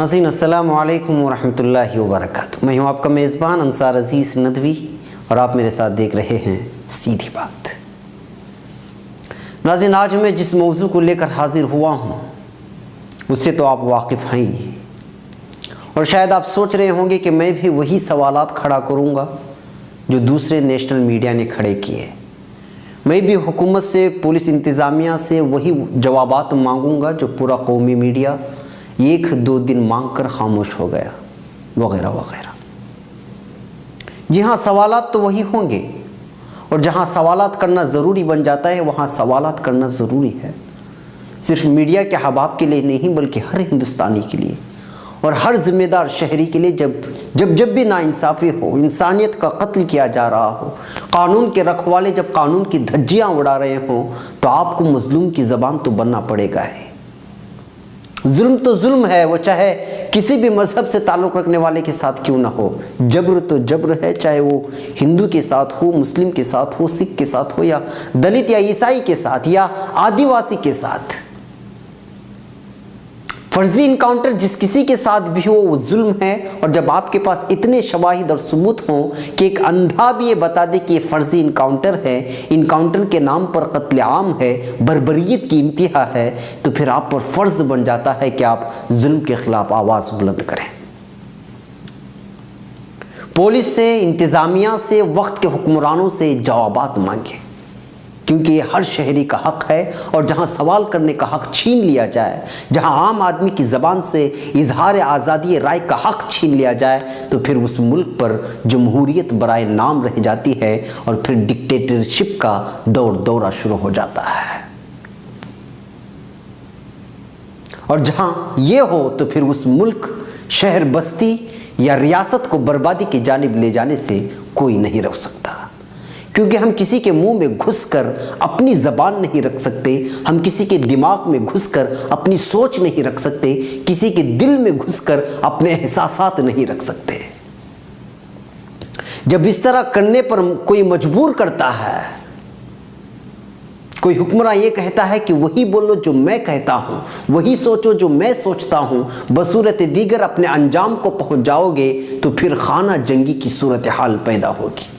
नाज़रीन अस्सलाम वालेकुम वरहमतुल्लाहि वबरकातुहू। मैं हूँ आपका मेज़बान अंसार अज़ीज़ नदवी और आप मेरे साथ देख रहे हैं सीधी बात। नाज़रीन, आज मैं जिस मौजू को लेकर हाजिर हुआ हूँ उससे तो आप वाकिफ़ हैं ही, और शायद आप सोच रहे होंगे कि मैं भी वही सवालात खड़ा करूँगा जो दूसरे नेशनल मीडिया ने खड़े किए। मैं भी हुकूमत से, पुलिस इंतज़ामिया से वही जवाबात मांगूँगा जो पूरा कौमी मीडिया एक दो दिन मांग कर खामोश हो गया, वगैरह वगैरह। जी हाँ, सवालात तो वही होंगे, और जहाँ सवालात करना ज़रूरी बन जाता है वहाँ सवालात करना ज़रूरी है, सिर्फ मीडिया के अहबाब के लिए नहीं बल्कि हर हिंदुस्तानी के लिए और हर ज़िम्मेदार शहरी के लिए। जब भी नाइंसाफ़ी हो, इंसानियत का कत्ल किया जा रहा हो, कानून के रखवाले जब कानून की धज्जियाँ उड़ा रहे हों, तो आपको मज़लूम की ज़बान तो बनना पड़ेगा है। जुल्म तो जुल्म है, वो चाहे किसी भी मज़हब से ताल्लुक़ रखने वाले के साथ क्यों ना हो। जब्र तो जब्र है, चाहे वो हिंदू के साथ हो, मुस्लिम के साथ हो, सिख के साथ हो, या दलित या ईसाई के साथ या आदिवासी के साथ। फर्जी इनकाउंटर जिस किसी के साथ भी हो वो जुल्म है। और जब आपके पास इतने शवाहिद और सबूत हों कि एक अंधा भी ये बता दे कि ये फर्जी इनकाउंटर है, इनकाउंटर के नाम पर कत्ल आम है, बर्बरियत की इंतहा है, तो फिर आप पर फ़र्ज बन जाता है कि आप जुल्म के ख़िलाफ़ आवाज़ बुलंद करें। पुलिस से, इंतज़ामिया से, वक्त के हुक्मरानों से जवाबात मांगे, क्योंकि ये हर शहरी का हक़ है। और जहाँ सवाल करने का हक़ छीन लिया जाए, जहाँ आम आदमी की ज़बान से इजहार आज़ादी राय का हक़ छीन लिया जाए, तो फिर उस मुल्क पर जमहूरियत बराए नाम रह जाती है और फिर डिक्टेटरशिप का दौरा शुरू हो जाता है। और जहाँ ये हो तो फिर उस मुल्क, शहर, बस्ती या रियासत को बर्बादी की जानिब ले जाने से कोई नहीं रोक सकता, क्योंकि हम किसी के मुंह में घुसकर अपनी ज़बान नहीं रख सकते, हम किसी के दिमाग में घुसकर अपनी सोच नहीं रख सकते, किसी के दिल में घुसकर अपने एहसासात नहीं रख सकते। जब इस तरह करने पर कोई मजबूर करता है, कोई हुक्मरान ये कहता है कि वही बोलो जो मैं कहता हूँ, वही सोचो जो मैं सोचता हूँ, बसूरत दीगर अपने अंजाम को पहुँच जाओगे, तो फिर खाना जंगी की सूरत हाल पैदा होगी।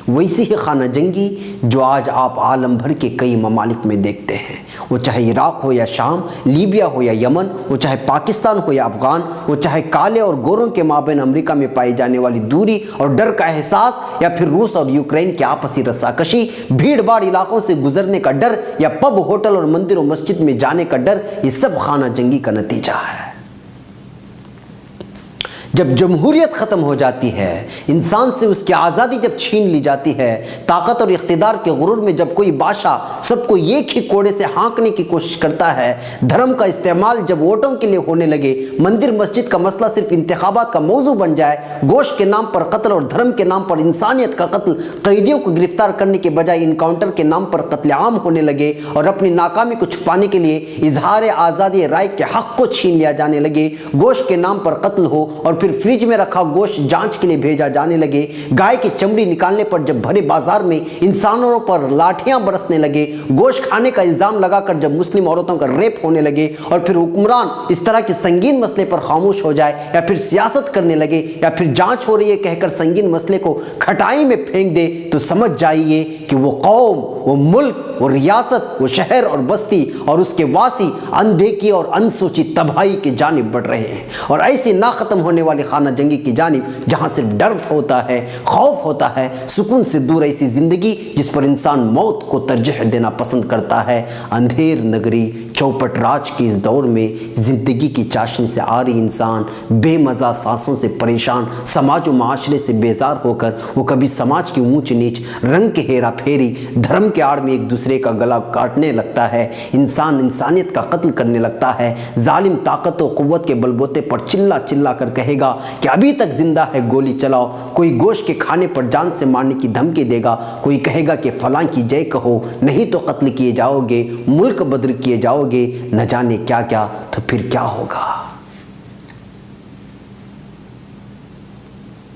वैसी ही खाना जंगी जो आज आप आलम भर के कई ममालिक में देखते हैं, वो चाहे इराक़ हो या शाम, लीबिया हो या यमन, वो चाहे पाकिस्तान हो या अफ़गान, वो चाहे काले और गोरों के माबैन अमेरिका में पाई जाने वाली दूरी और डर का एहसास, या फिर रूस और यूक्रेन की आपसी रस्साकशी, भीड़ भाड़ इलाक़ों से गुजरने का डर, या पब, होटल और मंदिर और मस्जिद में जाने का डर, ये सब खाना जंगी का नतीजा है। जब जमहूरियत ख़त्म हो जाती है, इंसान से उसकी आज़ादी जब छीन ली जाती है, ताकत और इख्तिदार के गुरूर में जब कोई बादशाह सबको एक ही कोड़े से हाँकने की कोशिश करता है, धर्म का इस्तेमाल जब वोटों के लिए होने लगे, मंदिर मस्जिद का मसला सिर्फ इंतखाबात का मौजू बन जाए, गोश्त के नाम पर कत्ल और धर्म के नाम पर इंसानियत का कत्ल, कैदियों को गिरफ्तार करने के बजाय इनकाउंटर के नाम पर कत्ल आम होने लगे, और अपनी नाकामी को छुपाने के लिए इजहार आज़ादी राय के हक़ को छीन लिया जाने लगे, गोश्त के नाम पर कत्ल हो और फिर फ्रिज में रखा गोश्त जांच के लिए भेजा जाने लगे, गाय की चमड़ी निकालने पर जब भरे बाजार में इंसानों पर लाठियां बरसने लगे, गोश्त खाने का इल्ज़ाम लगाकर जब मुस्लिम औरतों का रेप होने लगे, और फिर हुक्मरान इस तरह के संगीन मसले पर खामोश हो जाए, या फिर सियासत करने लगे, या फिर जांच हो रही है कहकर संगीन मसले को खटाई में फेंक दे, तो समझ जाइए कि वो कौम, वो मुल्क, वो रियासत, वो शहर और बस्ती और उसके वासी अनदेखी और अनसोची तबाही की जानिब बढ़ रहे हैं। और ऐसी ना ख़त्म होने वाली खाना जंगी की जानिब, जहाँ सिर्फ डर होता है, खौफ होता है, सुकून से दूर ऐसी ज़िंदगी जिस पर इंसान मौत को तरजीह देना पसंद करता है। अंधेर नगरी चौपट राज के इस दौर में ज़िंदगी की चाशनी से आ रही इंसान, बेमज़ा सांसों से परेशान, समाज व माशरे से बेजार होकर वो कभी समाज की ऊंच नीच, रंग के हेरा फेरी, धर्म के आड़ में एक दूसरे का गला काटने लगता है, इंसान इंसानियत का कत्ल करने लगता है। जालिम ताकत और क़ुव्वत के बलबूते पर चिल्ला चिल्ला कर कहेगा कि अभी तक जिंदा है, गोली चलाओ। कोई गोश्त के खाने पर जान से मारने की धमकी देगा, कोई कहेगा कि फलां की जय कहो, नहीं तो कत्ल किए जाओगे, मुल्क बदर किए जाओगे, न जाने क्या क्या। तो फिर क्या होगा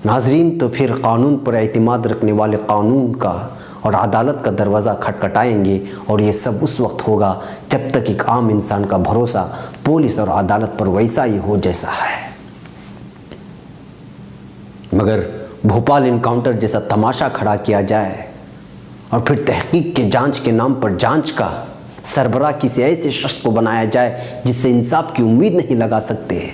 नाजरीन? तो फिर कानून पर एतमाद रखने वाले कानून का और अदालत का दरवाज़ा खटखटाएंगे, और ये सब उस वक्त होगा जब तक एक आम इंसान का भरोसा पुलिस और अदालत पर वैसा ही हो जैसा है। मगर भोपाल इनकाउंटर जैसा तमाशा खड़ा किया जाए और फिर तहकीक के जांच के नाम पर जांच का सरबराह किसी ऐसे शख्स को बनाया जाए जिससे इंसाफ की उम्मीद नहीं लगा सकते।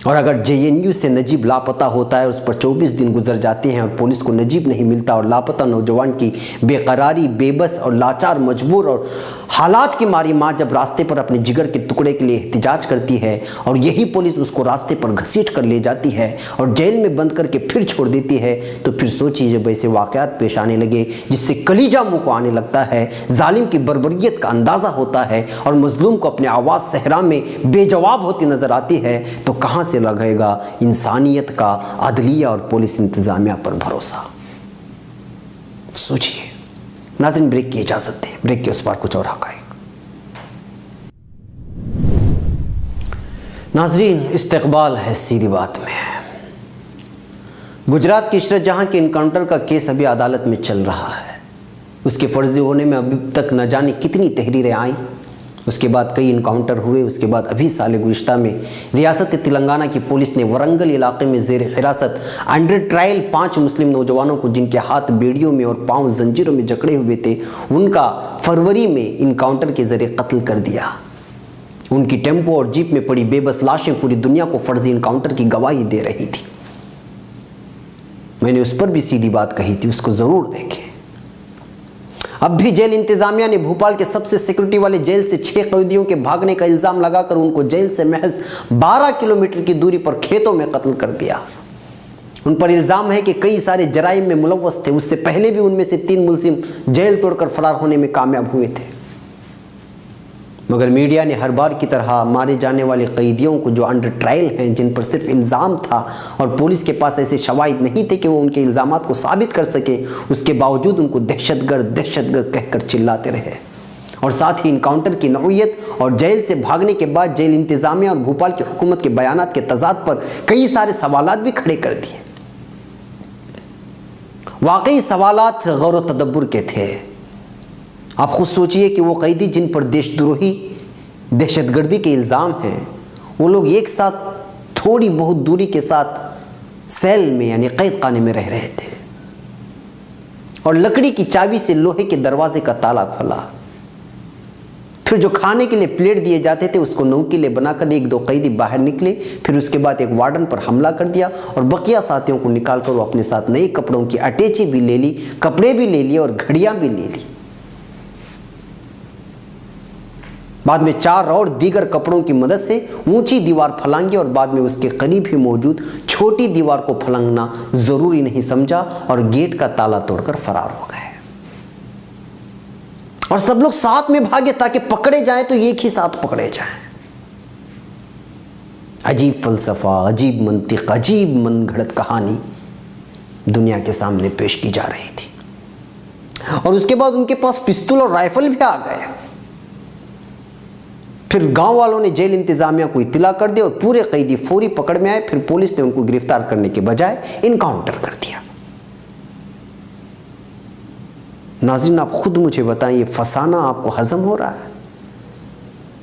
और अगर JNU से नजीब लापता होता है, उस पर 24 दिन गुजर जाते हैं और पुलिस को नजीब नहीं मिलता और लापता नौजवान की बेकरारी, बेबस और लाचार, मजबूर और हालात की मारी माँ जब रास्ते पर अपने जिगर के टुकड़े के लिए एहतिजाज करती है और यही पुलिस उसको रास्ते पर घसीट कर ले जाती है और जेल में बंद करके फिर छोड़ देती है, तो फिर सोचिए जब ऐसे वाक़यात पेश आने लगे जिससे कलीजा मुँह को आने लगता है, जालिम की बर्बरियत का अंदाज़ा होता है और मजलूम को अपने आवाज़ सहरा में बेजवाब होती नज़र आती है, तो कहाँ से लगेगा इंसानियत का अदलिया और पुलिस इंतज़ामिया पर भरोसा। सोचिए। नाज़रीन, ब्रेक की इजाज़त दें, ब्रेक के उस पार कुछ और हक़ाइक़। नाज़रीन, इस्तक़बाल है सीधी बात में। गुजरात की इशरत जहां के इनकाउंटर का केस अभी अदालत में चल रहा है। उसके फर्जी होने में अभी तक न जाने कितनी तहरीरें आईं, उसके बाद कई इनकाउंटर हुए, उसके बाद अभी साल गुज़िश्ता में रियासत तेलंगाना की पुलिस ने वरंगल इलाके में ज़ेर हिरासत अंडर ट्रायल 5 मुस्लिम नौजवानों को, जिनके हाथ बेड़ियों में और पाँव जंजीरों में जकड़े हुए थे, उनका फरवरी में इनकाउंटर के ज़रिए कत्ल कर दिया। उनकी टेम्पो और जीप में पड़ी बेबस लाशें पूरी दुनिया को फर्जी इनकाउंटर की गवाही दे रही थी। मैंने उस पर भी सीधी बात कही थी, उसको ज़रूर देखें। अब भी जेल इंतजामिया ने भोपाल के सबसे सिक्योरिटी वाले जेल से 6 कैदियों के भागने का इल्ज़ाम लगाकर उनको जेल से महज 12 किलोमीटर की दूरी पर खेतों में कत्ल कर दिया। उन पर इल्ज़ाम है कि कई सारे जराइम में मुलव्वस थे। उससे पहले भी उनमें से 3 मुलजिम जेल तोड़कर फरार होने में कामयाब हुए थे। मगर मीडिया ने हर बार की तरह मारे जाने वाले कैदियों को, जो अंडर ट्रायल हैं, जिन पर सिर्फ इल्ज़ाम था और पुलिस के पास ऐसे शवाहिद नहीं थे कि वो उनके इल्ज़ामात को साबित कर सके, उसके बावजूद उनको दहशतगर्द कहकर चिल्लाते रहे। और साथ ही इनकाउंटर की नौइयत और जेल से भागने के बाद जेल इंतज़ामिया और भोपाल की हुकूमत के बयानात के तज़ाद पर कई सारे सवालात भी खड़े कर दिए। वाकई सवालात गौर व तदब्बुर के थे। आप खुद सोचिए कि वो कैदी जिन पर देशद्रोही, दहशतगर्दी के इल्ज़ाम हैं, वो लोग एक साथ थोड़ी बहुत दूरी के साथ सेल में यानी कैद खाने में रह रहे थे और लकड़ी की चाबी से लोहे के दरवाजे का ताला खोला। फिर जो खाने के लिए प्लेट दिए जाते थे उसको नोकीले बनाकर 1-2 कैदी बाहर निकले। फिर उसके बाद एक वार्डन पर हमला कर दिया और बकिया साथियों को निकालकर वो अपने साथ नए कपड़ों की अटैची भी ले ली, कपड़े भी ले लिए और घड़ियां भी ले ली। बाद में 4 और दीगर कपड़ों की मदद से ऊंची दीवार फलांगी और बाद में उसके करीब ही मौजूद छोटी दीवार को फलांगना जरूरी नहीं समझा और गेट का ताला तोड़कर फरार हो गए। और सब लोग साथ में भागे ताकि पकड़े जाएं तो एक ही साथ पकड़े जाएं। अजीब फलसफा, अजीब मंतिक, अजीब मनगढ़ंत कहानी दुनिया के सामने पेश की जा रही थी। और उसके बाद उनके पास पिस्तौल और राइफल भी आ गए। फिर गांव वालों ने जेल इंतजामिया को इत्तला कर दिया और पूरे कैदी फौरी पकड़ में आए। फिर पुलिस ने उनको गिरफ्तार करने के बजाय इनकाउंटर कर दिया। नाज़रीन, आप खुद मुझे बताएं, ये फसाना आपको हजम हो रहा है?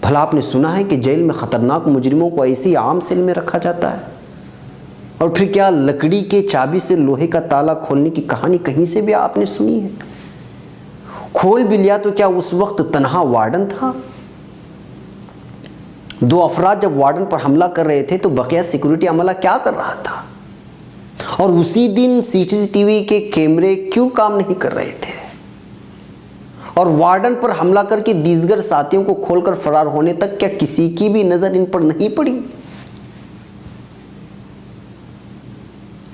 भला आपने सुना है कि जेल में खतरनाक मुजरिमों को ऐसी आम सेल में रखा जाता है? और फिर क्या लकड़ी के चाबी से लोहे का ताला खोलने की कहानी कहीं से भी आपने सुनी है? खोल भी लिया तो क्या उस वक्त तन्हा वार्डन था? 2 अफराद जब वार्डन पर हमला कर रहे थे तो बकिया सिक्योरिटी अमला क्या कर रहा था? और उसी दिन CCTV के कैमरे क्यों काम नहीं कर रहे थे? और वार्डन पर हमला करके दीगर साथियों को खोलकर फरार होने तक क्या किसी की भी नजर इन पर नहीं पड़ी?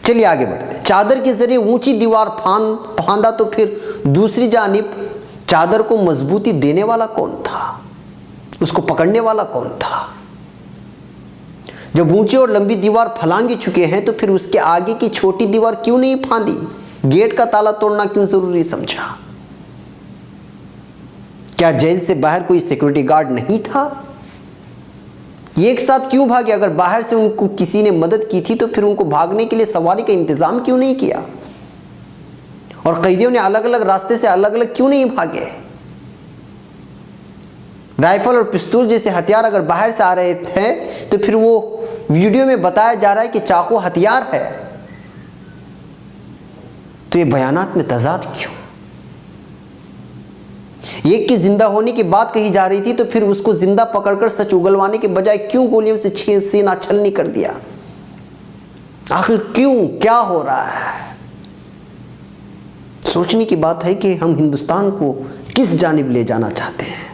चलिए आगे बढ़ते हैं। चादर के जरिए ऊंची दीवार फांदा तो फिर दूसरी जानिब चादर को मजबूती देने वाला कौन था? उसको पकड़ने वाला कौन था? जब ऊंची और लंबी दीवार फलांगी चुके हैं तो फिर उसके आगे की छोटी दीवार क्यों नहीं फांदी? गेट का ताला तोड़ना क्यों जरूरी समझा? क्या जेल से बाहर कोई सिक्योरिटी गार्ड नहीं था? ये एक साथ क्यों भागे? अगर बाहर से उनको किसी ने मदद की थी तो फिर उनको भागने के लिए सवारी का इंतजाम क्यों नहीं किया? और कैदियों ने अलग अलग रास्ते से अलग अलग क्यों नहीं भागे? राइफल और पिस्तौल जैसे हथियार अगर बाहर से आ रहे थे तो फिर वो वीडियो में बताया जा रहा है कि चाकू हथियार है, تو یہ بیانات میں تضاد کیوں؟ ایک کی زندہ ہونے کی بات کہی جا رہی تھی تو پھر اس کو زندہ پکڑ کر سچ اگلوانے کے بجائے کیوں گولیوں سے سینہ چھلنی کر دیا؟ آخر کیوں؟ کیا ہو رہا ہے؟ سوچنے کی بات ہے کہ ہم ہندوستان کو کس جانب لے جانا چاہتے ہیں؟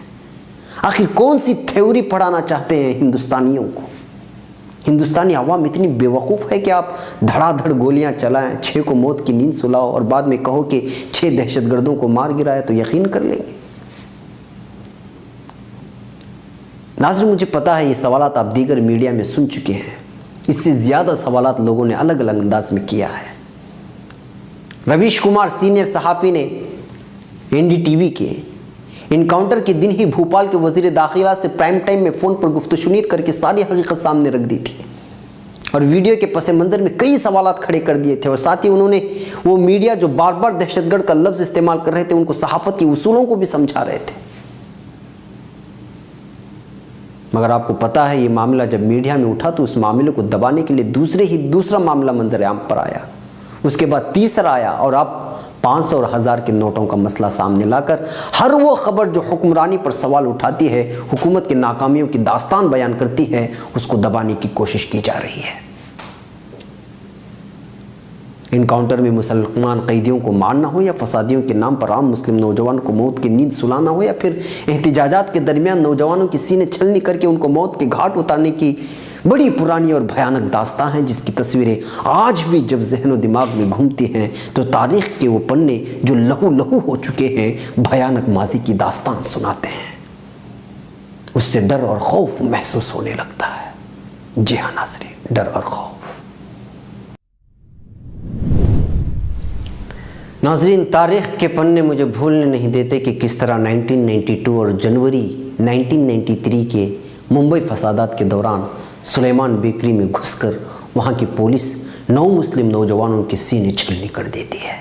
آخر کون سی تھیوری پڑھانا چاہتے ہیں ہندوستانیوں کو؟ ہندوستانی عوام اتنی بے وقوف ہے کہ آپ دھڑا دھڑ گولیاں چلائیں، 6 کو موت کی نیند سلاؤ اور بعد میں کہو کہ 6 دہشت گردوں کو مار گرایا تو یقین کر لیں گے؟ ناظرین، مجھے پتا ہے یہ سوالات آپ دیگر میڈیا میں سن چکے ہیں، اس سے زیادہ سوالات لوگوں نے الگ الگ انداز میں کیا ہے۔ رویش کمار سینئر صحافی نے NDTV کے انکاؤنٹر کے دن ہی بھوپال کے وزیر داخلہ سے پرائم ٹائم میں فون پر گفت و شنید کر کے ساری حقیقت سامنے رکھ دی تھی اور ویڈیو کے پس منظر میں کئی سوالات کھڑے کر دیے تھے، اور ساتھ ہی انہوں نے وہ میڈیا جو بار بار دہشت گرد کا لفظ استعمال کر رہے تھے ان کو صحافت کے اصولوں کو بھی سمجھا رہے تھے۔ مگر آپ کو پتا ہے یہ معاملہ جب میڈیا میں اٹھا تو اس معاملے کو دبانے کے لیے دوسرا معاملہ منظر عام پر آیا، اس کے بعد تیسرا آیا، اور اب 500 اور 1000 کے نوٹوں کا مسئلہ سامنے لا کر ہر وہ خبر جو حکمرانی پر سوال اٹھاتی ہے، حکومت کی ناکامیوں کی داستان بیان کرتی ہے، اس کو دبانے کی کوشش کی جا رہی ہے۔ انکاؤنٹر میں مسلمان قیدیوں کو مارنا ہو یا فسادیوں کے نام پر عام مسلم نوجوانوں کو موت کی نیند سلانا ہو یا پھر احتجاجات کے درمیان نوجوانوں کی سینے چھلنی کر کے ان کو موت کے گھاٹ اتارنے کی بڑی پرانی اور بھیانک داستان ہے، جس کی تصویریں آج بھی جب ذہن و دماغ میں گھومتی ہیں تو تاریخ کے وہ پنے جو لہو لہو ہو چکے ہیں بھیانک ماضی کی داستان سناتے ہیں، اس سے ڈر اور خوف محسوس ہونے لگتا ہے۔ جی ہاں ناظرین، ڈر اور خوف۔ ناظرین، تاریخ کے پنے مجھے بھولنے نہیں دیتے کہ کس طرح 1992 اور جنوری 1993 کے ممبئی فسادات کے دوران سلیمان بیکری میں گھس کر وہاں کی پولیس 9 مسلم نوجوانوں کے سینے چھلنی کر دیتی ہے۔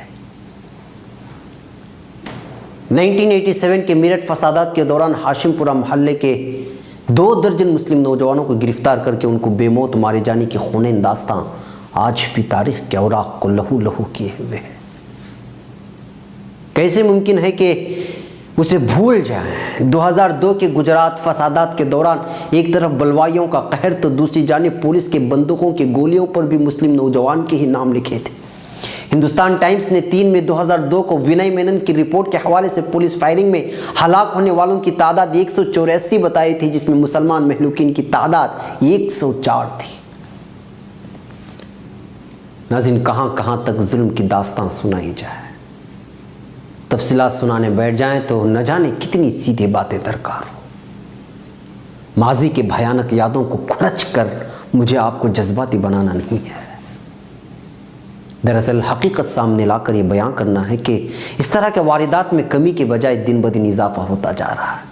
1987 کے میرٹھ فسادات کے دوران ہاشم پورہ محلے کے 2 درجن مسلم نوجوانوں کو گرفتار کر کے ان کو بے موت مارے جانے کی خونین داستان آج بھی تاریخ کے اوراق کو لہو لہو کیے ہوئے ہے۔ کیسے ممکن ہے کہ اسے بھول جائیں؟ 2002 کے گجرات فسادات کے دوران ایک طرف بلوائیوں کا قہر تو دوسری جانب پولیس کے بندوقوں کی گولیوں پر بھی مسلم نوجوان کے ہی نام لکھے تھے۔ ہندوستان ٹائمز نے 3 مئی 2002 کو ونائے مینن کی رپورٹ کے حوالے سے پولیس فائرنگ میں ہلاک ہونے والوں کی تعداد 184 بتائی تھی، جس میں مسلمان مہلوکین کی تعداد 104 تھی۔ ناظرین، کہاں کہاں تک ظلم کی داستان سنائی جائے، تفصیلات سنانے بیٹھ جائیں تو نہ جانے کتنی سیدھے باتیں درکار ہو۔ ماضی کے بھیانک یادوں کو کھرچ کر مجھے آپ کو جذباتی بنانا نہیں ہے، دراصل حقیقت سامنے لا کر یہ بیان کرنا ہے کہ اس طرح کے واردات میں کمی کے بجائے دن بدن اضافہ ہوتا جا رہا ہے۔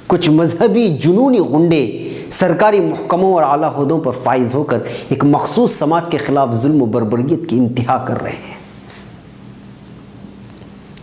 کچھ مذہبی جنونی غنڈے سرکاری محکموں اور اعلیٰ عہدوں پر فائز ہو کر ایک مخصوص سماج کے خلاف ظلم و بربریت کی انتہا کر رہے ہیں۔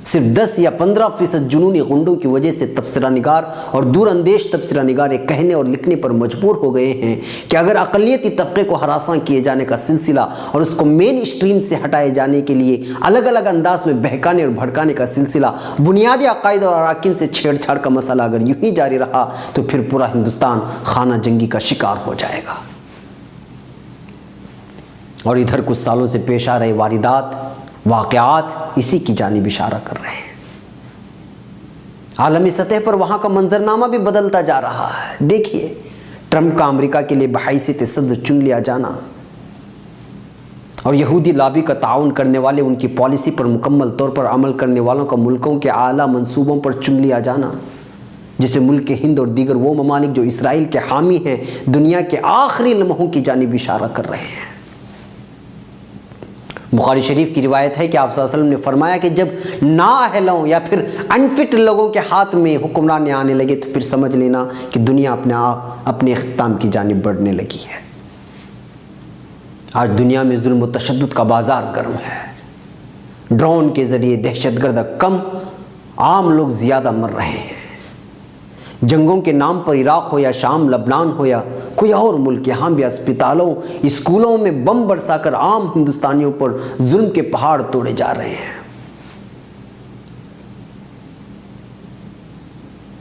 صرف 10 یا 15% جنونی غنڈوں کی وجہ سے تبصرہ نگار اور دور اندیش تبصرہ نگار یہ کہنے اور لکھنے پر مجبور ہو گئے ہیں کہ اگر اقلیتی طبقے کو ہراساں کیے جانے کا سلسلہ اور اس کو مین اسٹریم سے ہٹائے جانے کے لیے الگ الگ انداز میں بہکانے اور بھڑکانے کا سلسلہ، بنیادی عقائد اور اراکین سے چھیڑ چھاڑ کا مسئلہ اگر یوں ہی جاری رہا تو پھر پورا ہندوستان خانہ جنگی کا شکار ہو جائے گا۔ اور ادھر کچھ سالوں سے پیش آ رہے واقعات اسی کی جانب اشارہ کر رہے ہیں۔ عالمی سطح پر وہاں کا منظرنامہ بھی بدلتا جا رہا ہے۔ دیکھیے، ٹرمپ کا امریکہ کے لیے بحیثیت صدر چن لیا جانا اور یہودی لابی کا تعاون کرنے والے ان کی پالیسی پر مکمل طور پر عمل کرنے والوں کا ملکوں کے اعلیٰ منصوبوں پر چن لیا جانا، جسے ملک ہند اور دیگر وہ ممالک جو اسرائیل کے حامی ہیں دنیا کے آخری لمحوں کی جانب اشارہ کر رہے ہیں۔ بخاری شریف کی روایت ہے کہ آپ صلی اللہ علیہ وسلم نے فرمایا کہ جب نااہلوں یا پھر انفٹ لوگوں کے ہاتھ میں حکمران آنے لگے تو پھر سمجھ لینا کہ دنیا اپنے اختتام کی جانب بڑھنے لگی ہے۔ آج دنیا میں ظلم و تشدد کا بازار گرم ہے۔ ڈرون کے ذریعے دہشت گرد کم، عام لوگ زیادہ مر رہے ہیں۔ जंगों के नाम पर इराक हो या शाम, लबनान हो या कोई और मुल्क, यहाँ भी अस्पतालों, स्कूलों में बम बरसाकर आम हिंदुस्तानियों पर जुल्म के पहाड़ तोड़े जा रहे हैं।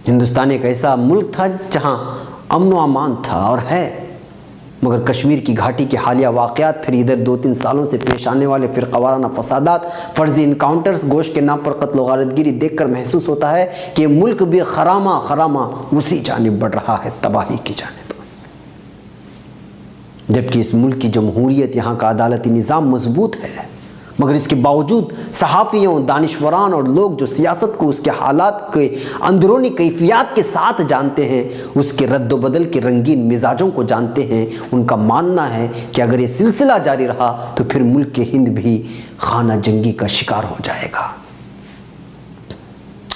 हिंदुस्तान एक ऐसा मुल्क था जहाँ अमन व अमान था और है, मगर कश्मीर की घाटी के हालिया वाक़यात, फिर इधर 2-3 सालों से पेश आने वाले फ़िरक़ावाराना फसादात, फ़र्ज़ी इनकाउंटर्स, गोश्त के नाम पर कत्ल व गारतगिरी देखकर महसूस होता है कि मुल्क भी खरामा उसी जानिब बढ़ रहा है, तबाही की जानिब। जबकि इस मुल्क की जमहूरियत, यहाँ का अदालती निज़ाम मजबूत है, मगर इसके बावजूद सहाफ़ियों, दानिशवरान और लोग जो सियासत को उसके हालात के अंदरूनी कैफियत के साथ जानते हैं, उसके रद्द बदल के रंगीन मिजाजों को जानते हैं, उनका मानना है कि अगर ये सिलसिला जारी रहा तो फिर मुल्क के हिंद भी खाना जंगी का शिकार हो जाएगा।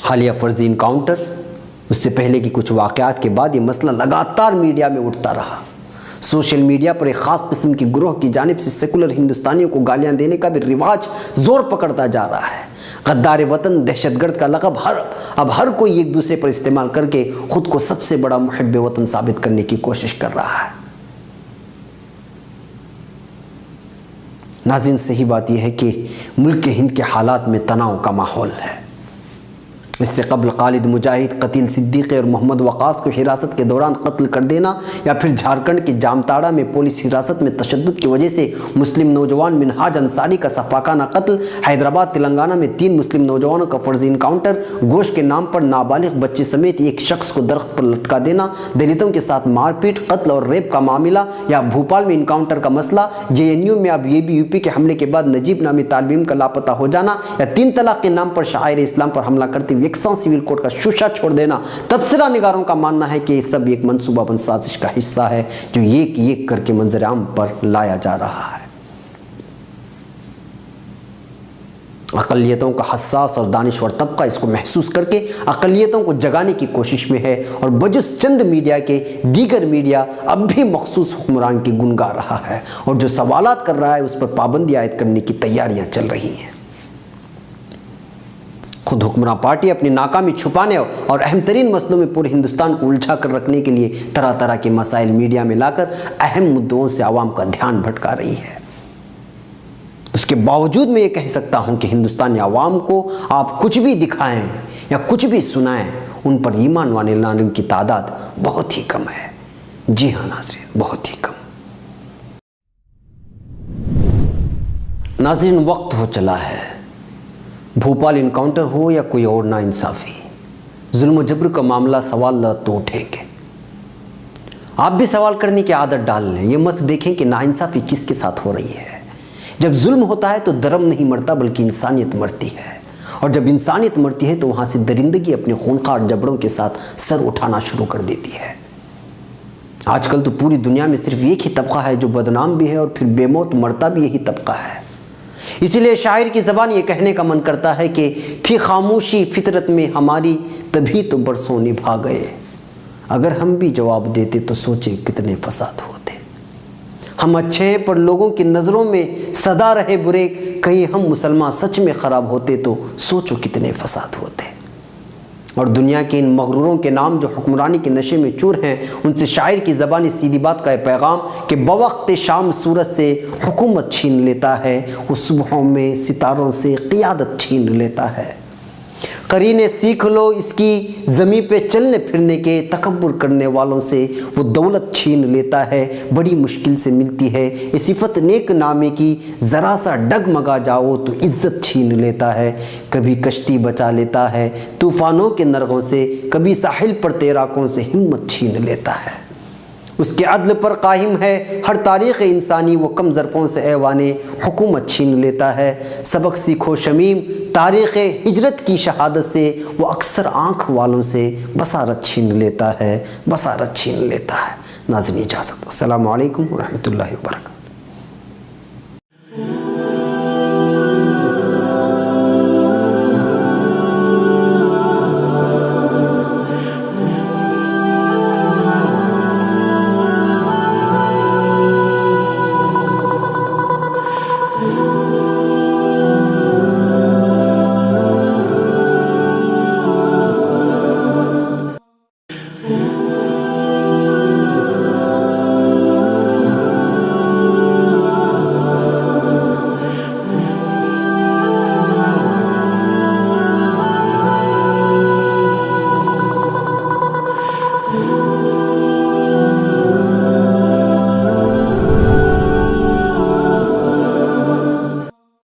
हालिया फर्जी इनकाउंटर, उससे पहले की कुछ वाक़यात के बाद ये मसला लगातार मीडिया में उठता रहा। सोशल मीडिया पर एक ख़ास किस्म की ग्रोह की जानिब से सेकुलर हिंदुस्तानियों को गालियां देने का भी रिवाज ज़ोर पकड़ता जा रहा है। गद्दार वतन, दहशतगर्द का लक़ब अब हर कोई एक दूसरे पर इस्तेमाल करके ख़ुद को सबसे बड़ा मुहिब्ब वतन साबित करने की कोशिश कर रहा है। नाज़रीन, सही बात यह है कि मुल्क के हिंद के हालात में तनाव का माहौल है। इससे कबल खालिद मुजाहिद, कतील सिद्दीक़ और मोहम्मद वक़ास को हिरासत के दौरान कत्ल कर देना, या फिर झारखंड के जामताड़ा में पुलिस हिरासत में तशद्दुद की वजह से मुस्लिम नौजवान मिनहाज अंसारी का सफाकाना कत्ल, हैदराबाद तेलंगाना में 3 मुस्लिम नौजवानों का फर्जी इनकाउंटर, गोश्त के नाम पर नाबालिग बच्चे समेत एक शख्स को दरख्त पर लटका देना, दलितों के साथ मारपीट, कत्ल और रेप का मामला, या भोपाल में इनकाउंटर का मसला, JNU में अब ABUP के हमले के बाद नजीब नामी तालिब इल्म का लापता हो जाना, या 3 तलाक के नाम पर शायर इस्लाम पर हमला करते हुए यकसा सिविल कोड का शुशा छोड़ देना। तबसरा निगारों का मानना है कि ये सब एक मंसूबाबंद साजिश का हिस्सा है जो एक करके मंजर आम पर लाया जा रहा है। अक़लियतों का हसास और दानिश्वर तबका इसको महसूस करके अक़लियतों को जगाने की कोशिश में है, और बजुस चंद मीडिया के दीगर मीडिया अब भी मखसूस हुक्मरान की गुन गा रहा है, और जो सवालात कर रहा है उस पर पाबंदी आयद करने की तैयारियां चल रही हैं। खुद हुक्मरान पार्टी अपनी नाकामी छुपाने और अहम तरीन मसलों में पूरे हिंदुस्तान को उलझा कर रखने के लिए तरह तरह के मसाइल मीडिया में लाकर अहम मुद्दों से आवाम का ध्यान भटका रही है। उसके बावजूद मैं ये कह सकता हूँ कि हिंदुस्तानी आवाम को आप कुछ भी दिखाएं या कुछ भी सुनाएं, उन पर ईमान वाले की तादाद बहुत ही कम है। जी हाँ नाज़रीन, बहुत ही कम। नाज़रीन, वक्त हो चला है। भोपाल इनकाउंटर हो या कोई और नाइंसाफ़ी, जुल्म जबर का मामला सवाल तो उठेंगे। आप भी सवाल करने की आदत डाल लें। ये मत देखें कि नाइंसाफ़ी किसके साथ हो रही है। जब जुल्म होता है तो धर्म नहीं मरता बल्कि इंसानियत मरती है, और जब इंसानियत मरती है तो वहाँ से दरिंदगी अपने खूनखार जबड़ों के साथ सर उठाना शुरू कर देती है। आजकल तो पूरी दुनिया में सिर्फ एक ही तबका है जो बदनाम भी है और फिर बेमौत मरता भी यही तबका है। इसीलिए शायर की ज़बान ये कहने का मन करता है कि थी खामोशी फितरत में हमारी, तभी तो बरसों निभा गए। अगर हम भी जवाब देते तो सोचे कितने फसाद होते। हम अच्छे हैं पर लोगों की नज़रों में सदा रहे बुरे, कहीं हम मुसलमान सच में ख़राब होते तो सोचो कितने फसाद होते। और दुनिया के इन मगरूरों के नाम जो हुक्मरानी के नशे में चूर हैं, उनसे शायर की ज़बानी सीधी बात का पैगाम कि बवक्त शाम सूरज से हुकूमत छीन लेता है, वो सुबहों में सितारों से क़ियादत छीन लेता है। करीने सीख लो इसकी ज़मीं पे चलने फिरने के, तकब्बुर करने वालों से वो दौलत छीन लेता है, बड़ी मुश्किल से मिलती है ये सिफत नेक नामे की, ज़रा सा डगमगा जाओ तो इज़्ज़त छीन लेता है। कभी कश्ती बचा लेता है तूफ़ानों के नरगों से, कभी साहिल पर तैराकों से हिम्मत छीन लेता है। उसके अदल पर कायम है हर तारीख़ इंसानी, वो कम ज़रफ़ों से ऐवाने हुकूमत छीन लेता है। सबक सीखो शमीम तारीख़ हिजरत की शहादत से, वो अक्सर आँख वालों से बसारत छीन लेता है, बसारत छीन लेता है। नाज़रीन, इजाज़त। अस्सलामु अलैकुम व रहमतुल्लाहि व बरकातहू।